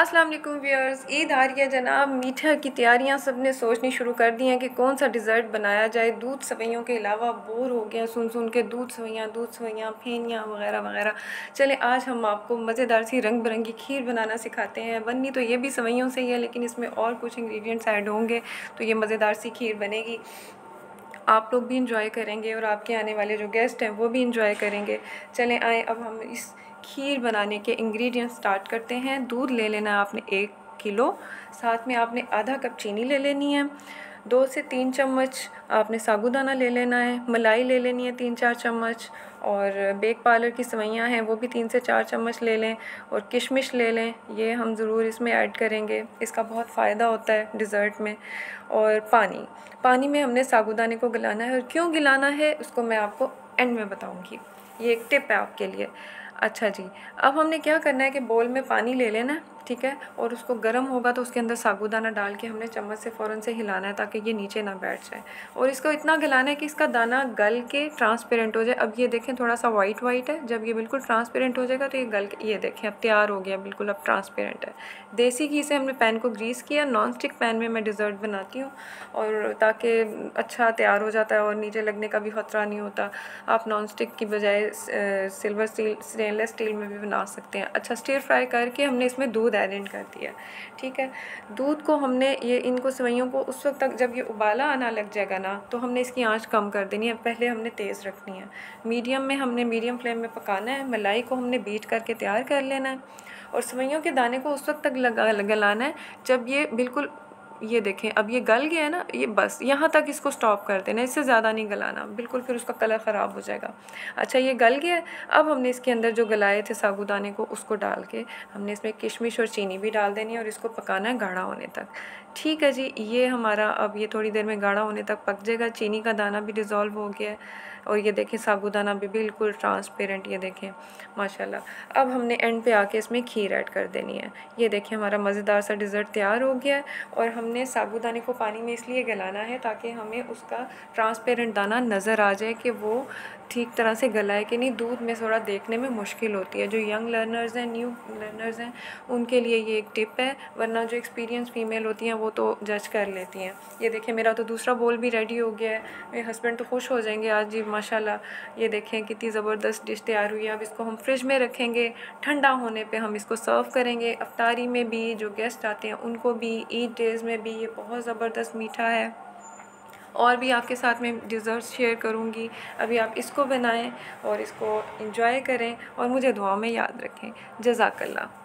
अस्सलाम वालेकुम व्यूअर्स, ईद आ रही है जनाब। मीठा की तैयारियां सब ने सोचनी शुरू कर दी हैं कि कौन सा डिज़र्ट बनाया जाए। दूध सवैयों के अलावा बोर हो गए सुन के, दूध सवैयां फेनियाँ वगैरह वगैरह। चलें आज हम आपको मज़ेदार सी रंग बिरंगी खीर बनाना सिखाते हैं। बननी तो ये भी सवैयों से ही है, लेकिन इसमें और कुछ इंग्रेडिएंट्स ऐड होंगे तो ये मज़ेदार सी खीर बनेगी। आप लोग भी इंजॉय करेंगे और आपके आने वाले जो गेस्ट हैं वो भी इंजॉय करेंगे। चलें आए अब हम इस खीर बनाने के इंग्रेडिएंट्स स्टार्ट करते हैं। दूध ले लेना है आपने 1 किलो, साथ में आपने आधा कप चीनी ले लेनी है, 2 से 3 चम्मच आपने साबूदाना ले लेना है, मलाई ले लेनी है 3-4 चम्मच, और बेक पार्लर की सवैयाँ हैं वो भी 3 से 4 चम्मच ले लें, और किशमिश ले लें, ये हम ज़रूर इसमें ऐड करेंगे, इसका बहुत फ़ायदा होता है डिज़र्ट में। और पानी में हमने साबूदाने को गलाना है, और क्यों गलाना है उसको मैं आपको एंड में बताऊंगी, ये एक टिप है आपके लिए। अच्छा जी, अब हमने क्या करना है कि बोल में पानी ले लेना है, ठीक है, और उसको गर्म होगा तो उसके अंदर साबूदाना डाल के हमने चम्मच से फ़ौरन से हिलाना है ताकि ये नीचे ना बैठ जाए, और इसको इतना गलाना है कि इसका दाना गल के ट्रांसपेरेंट हो जाए। अब ये देखें थोड़ा सा वाइट है, जब ये बिल्कुल ट्रांसपेरेंट हो जाएगा तो ये गल के, ये देखें अब तैयार हो गया बिल्कुल, अब ट्रांसपेरेंट है। देसी घी से हमने पैन को ग्रीस किया, नॉन स्टिक पैन में मैं डिज़र्ट बनाती हूँ, और ताकि अच्छा तैयार हो जाता है और नीचे लगने का भी ख़तरा नहीं होता। आप नॉन स्टिक की बजाय सिल्वर स्टील, स्टेनलेस स्टील में भी बना सकते हैं। अच्छा, स्टीर फ्राई करके हमने इसमें दूध ऐड कर दिया, ठीक है। दूध को हमने ये इनको सेवइयों को उस वक्त तक जब ये उबाला आना लग जाएगा ना, तो हमने इसकी आंच कम कर देनी है, पहले हमने तेज़ रखनी है। मीडियम फ्लेम में पकाना है। मलाई को हमने बीट करके तैयार कर लेना है, और सेवइयों के दाने को उस वक्त तक गलाना है जब ये बिल्कुल, ये देखें अब ये गल गया है ना, ये बस यहाँ तक इसको स्टॉप कर देना, इससे ज़्यादा नहीं गलाना बिल्कुल, फिर उसका कलर ख़राब हो जाएगा। अच्छा, ये गल गया है। अब हमने इसके अंदर जो गलाए थे साबूदाने को उसको डाल के हमने इसमें किशमिश और चीनी भी डाल देनी है, और इसको पकाना है गाढ़ा होने तक। ठीक है जी, ये हमारा अब ये थोड़ी देर में गाढ़ा होने तक पक जाएगा। चीनी का दाना भी डिज़ोल्व हो गया है, और ये देखें साबूदाना भी बिल्कुल ट्रांसपेरेंट, ये देखें माशाल्लाह। अब हमने एंड पे आके इसमें खीर ऐड कर देनी है। ये देखें हमारा मज़ेदार सा डिज़र्ट तैयार हो गया है, और हमने साबूदाने को पानी में इसलिए गलाना है ताकि हमें उसका ट्रांसपेरेंट दाना नज़र आ जाए कि वो ठीक तरह से गला है कि नहीं। दूध में थोड़ा देखने में मुश्किल होती है, जो यंग लर्नर्स हैं, न्यू लर्नर्स हैं, उनके लिए ये एक टिप है, वरना जो एक्सपीरियंस फीमेल होती हैं वो तो जज कर लेती हैं। ये देखिए मेरा तो दूसरा बोल भी रेडी हो गया है, मेरे हस्बैंड तो खुश हो जाएंगे आज जी माशाल्लाह। ये देखें कितनी ज़बरदस्त डिश तैयार हुई है। अब इसको हम फ्रिज में रखेंगे, ठंडा होने पे हम इसको सर्व करेंगे। अफ्तारी में भी जो गेस्ट आते हैं उनको भी, ईद डेज़ में भी ये बहुत ज़बरदस्त मीठा है। और भी आपके साथ में डिज़र्ट शेयर करूँगी। अभी आप इसको बनाएं और इसको एंजॉय करें, और मुझे दुआ में याद रखें। जज़ाकल्लाह।